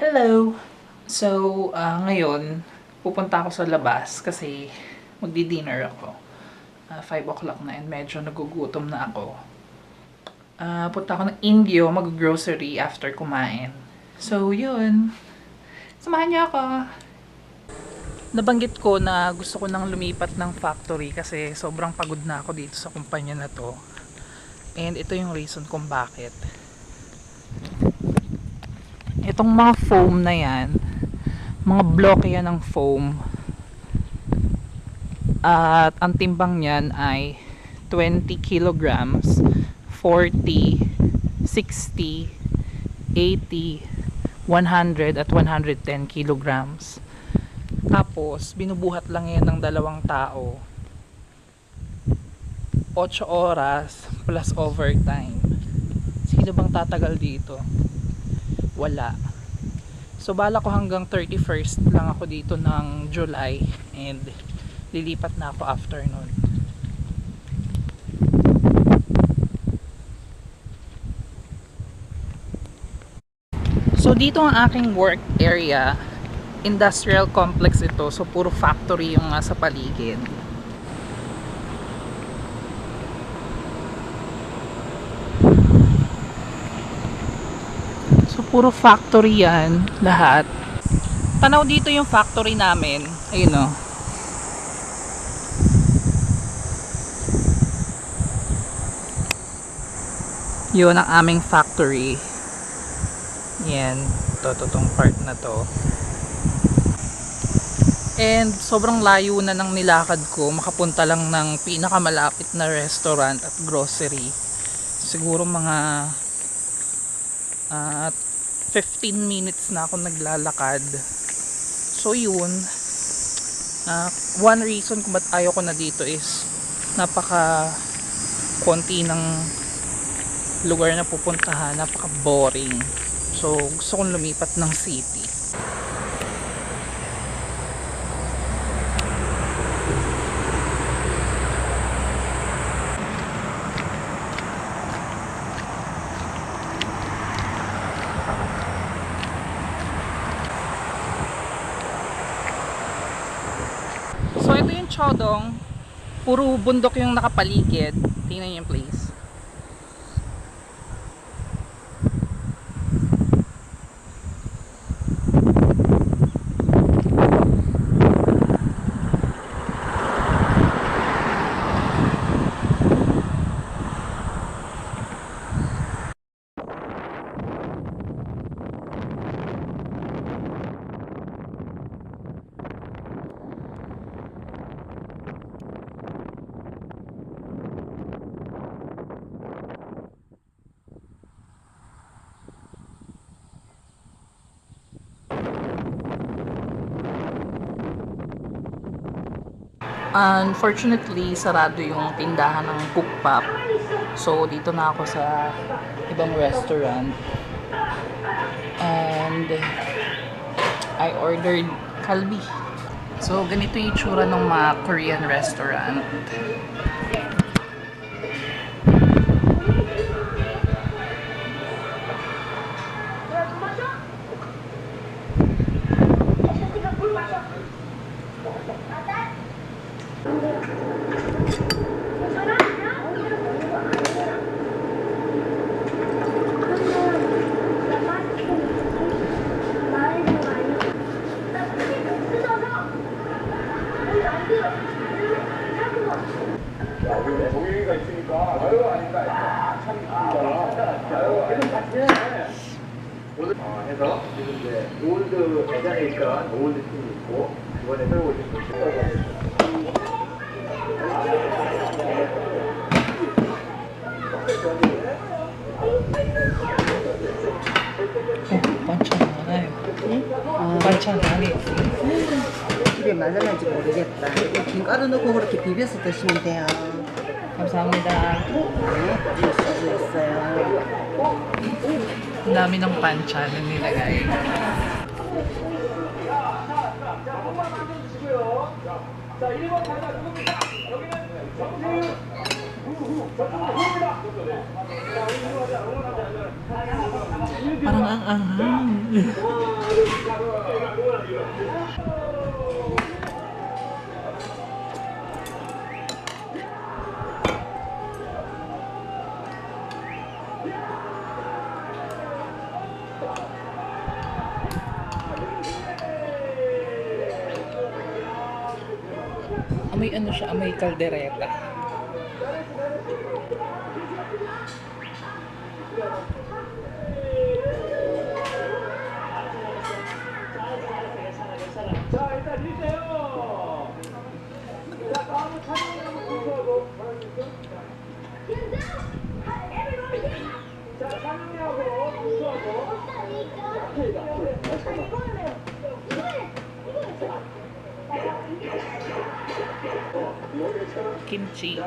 Hello! So, ngayon, pupunta ako sa labas kasi magdi-dinner ako. 5 o'clock na and medyo nagugutom na ako. Punta ako ng Indio, mag-grocery after kumain. So, yun. Samahan niyo ako! Nabanggit ko na gusto ko nang lumipat ng factory kasi sobrang pagod na ako dito sa kumpanya na to. And ito yung reason kung bakit. Itong mga foam na yan, mga bloke yan ng foam. At ang timbang niyan ay 20 kilograms, 40, 60, 80, 100 at 110 kilograms. Tapos, binubuhat lang yan ng 2 tao. 8 oras plus overtime. Sino bang tatagal dito? Wala. So, bala ko hanggang 31st lang ako dito ng July and lilipat na ako after nun. So, dito ang aking work area. Industrial complex ito. So, puro factory yung nasa paligid. So, puro factory yan. Lahat. Tanaw dito yung factory namin. Ayun o. Yun ang aming factory. Yan. Totong part na to. And sobrang layo na ng nilakad ko, makapunta lang ng pinakamalapit na restaurant at grocery. Siguro mga 15 minutes na ako naglalakad. So yun, one reason kung ba't ayaw ko na dito is napaka konti ng lugar na pupuntahan, napaka boring. So gusto kong lumipat ng city. So ito yung Chodong, puro bundok yung nakapaligid. Tingnan yung place. Unfortunately, sarado yung tindahan ng Cook Pop. So, dito na ako sa ibang restaurant. And I ordered kalbi. So, ganito yung itsura ng mga Korean restaurant. 종이가 있으니까 아유 아니다 참 이쁘다 해서 지금 이제 올드 예전에 있던 올드 팀이 있고 이번에 새로 오신 반찬 많아요. 응? 반찬 많이 있어요. 집에 말라날지 모르겠다. 김가루 넣고 그렇게 비벼서 드시면 돼요. 감사합니다. 네, 수도 있어요. Ang dami ng panchan na nilagay. Parang ang anghang. Amoy ano siya, amoy kaldereta. 자, 일단 주세요. 자, 다음 촬영하는 순서로 자, 촬영하고 순서로 Kimchi.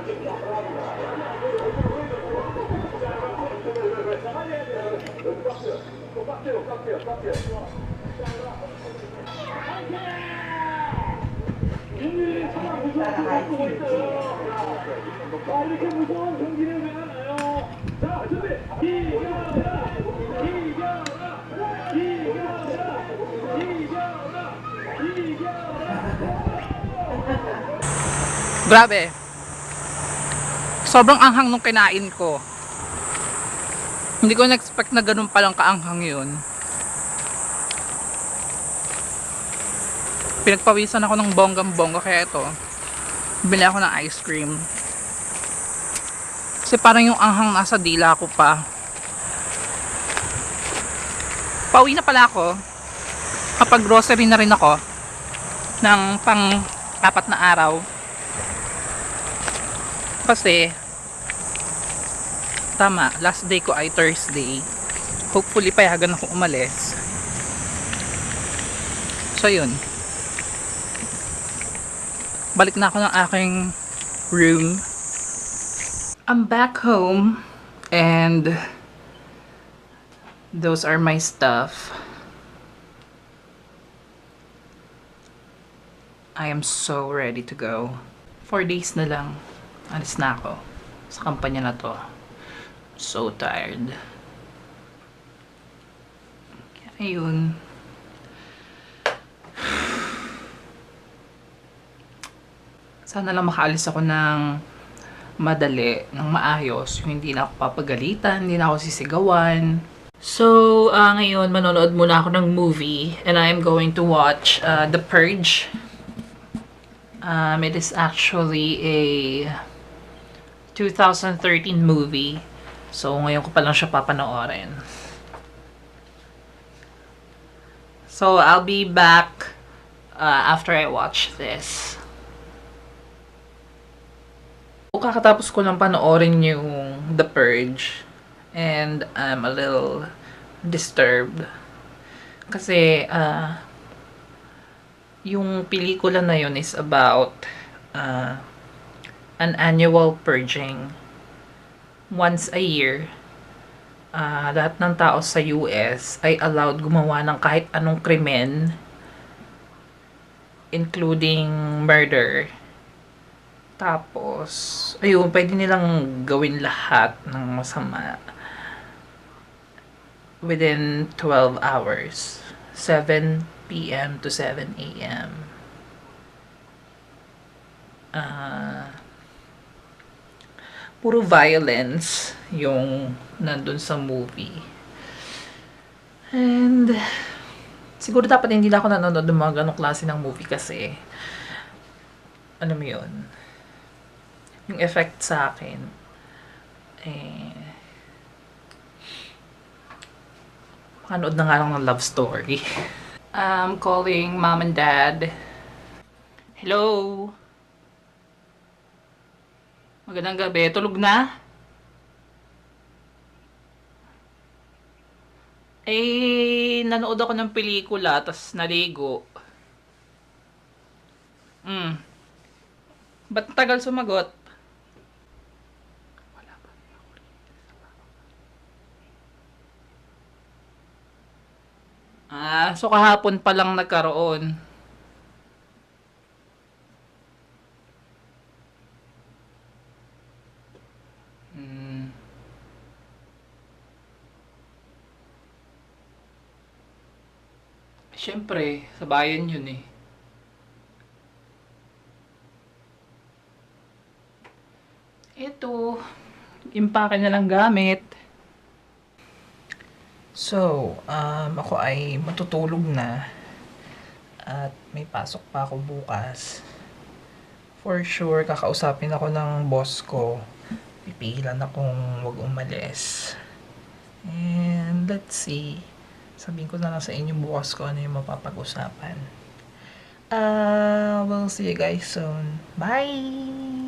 이렇게 무서운 경기를 왜 하나요? 자, 준비! 이겨라! 이겨라! 이겨라! 이겨라! 이겨라! Grabe. Sobrang anghang nung kinain ko. Hindi ko na-expect na ganun palang kaanghang yun. Pinagpawisan ako ng bonggang-bongga kaya ito. Bili ako ng ice cream. Kasi parang yung anghang nasa dila ko pa. Pauwi na pala ako. Kapag grocery na rin ako ng pang 4 na araw. Kasi tama, last day ko ay Thursday. Hopefully payagan ako umalis. So yun. Balik na ako ng aking room. I'm back home and those are my stuff. I am so ready to go. 4 days na lang. Alis na ako sa kampanya na to. So tired. Kaya yun. Sana lang makaalis ako ng madali, ng maayos. Yung hindi na ako papagalitan, hindi na ako sisigawan. So, ngayon, manonood muna ako ng movie. And I'm going to watch The Purge. It is actually a 2013 movie. So, ngayon ko pa lang siya papanoorin. So, I'll be back after I watch this. Kakatapos ko lang panoorin yung The Purge. And I'm a little disturbed. Kasi, yung pelikula na yun is about an annual purging. Once a year, lahat ng tao sa US ay allowed gumawa ng kahit anong krimen, including murder. Tapos, ayun, pwede nilang gawin lahat ng masama within 12 hours. 7 p.m. to 7 a.m. Puro violence yung nandun sa movie. And siguro dapat hindi na ako nanonood ng mga ganong klase ng movie kasi ano mo yun, yung effect sa akin makanood na nga lang ng love story. I'm calling mom and dad. Hello? Magandang gabi. Tulog na? Nanood ako ng pelikula, tas naligo. Ba't tagal sumagot? So kahapon pa lang nagkaroon. Siyempre, sa bayan yun eh. Ito, impake na lang gamit. So, ako ay matutulog na. At may pasok pa ako bukas. For sure, kakausapin ako ng boss ko. Pipigilan akong wag umalis. And let's see. Sabihin ko na lang sa inyo bukas ko ano yung mapapag-usapan. We'll see you guys soon. Bye!